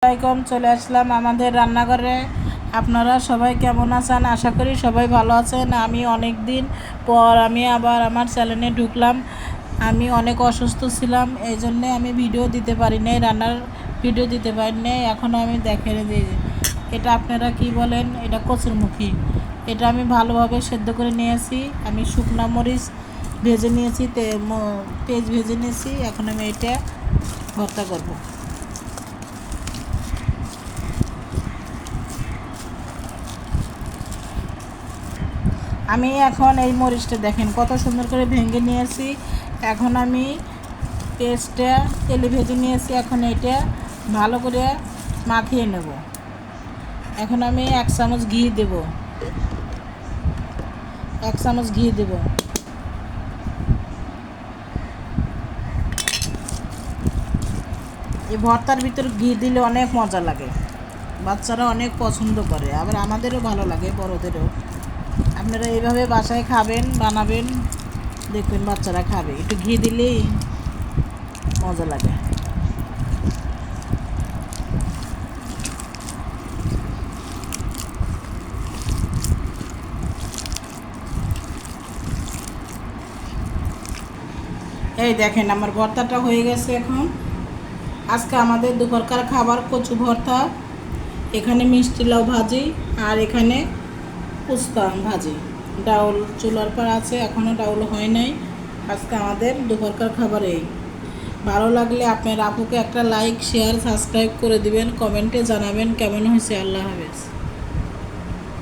আসসালামাইকুম, চলে আসলাম আমাদের রান্নাঘরে। আপনারা সবাই কেমন আছেন? আশা করি সবাই ভালো আছেন। আমি অনেক দিন পর আবার আমার চ্যানেলে ঢুকলাম। আমি অনেক অসুস্থ ছিলাম, এই জন্যে আমি ভিডিও দিতে পারি নাই, রান্নার ভিডিও দিতে পারি নাই। এখন আমি দেখে দিই, এটা আপনারা কি বলেন? এটা কচুরমুখী। এটা আমি ভালোভাবে সেদ্ধ করে নিয়েছি। আমি শুকনো মরিচ ভেজে নিয়েছি, পেঁয়াজ ভেজে নিয়েছি। এখন আমি এটা ভর্তা করব। আমি এখন এই মরিচটা দেখেন কত সুন্দর করে ভেঙে নিয়েছি। এখন আমি পেস্টটা তেলে ভেজে নিয়েছি। এখন এটা ভালো করে মাখিয়ে নেব। এখন আমি 1 চামচ ঘি দেব, 1 চামচ ঘি দেব। এই ভর্তার ভিতর ঘি দিলে অনেক মজা লাগে, বাচ্চারা অনেক পছন্দ করে, আবার আমাদেরও ভালো লাগে, বড়োদেরও। আপনারা এইভাবে বাসায় খাবেন, বানাবেন, দেখবেন বাচ্চারা খাবে। একটু ঘি দিলেই মজা লাগে। এই দেখেন আমার ভর্তাটা হয়ে গেছে। এখন আজকে আমাদের দুপুরকার খাবার কচু ভর্তা, এখানে মিষ্টি লাউ ভাজি, আর এখানে উস্তা ভাজি। ডাউল চুলার পর আছে, এখনও ডাউল হয় নাই। আজকে আমাদের দুপুরকার খাবার এই। ভালো লাগলে আপনার আপুকে একটা লাইক, শেয়ার, সাবস্ক্রাইব করে দিবেন, কমেন্টে জানাবেন কেমন হয়েছে। আল্লাহ হাফেজ।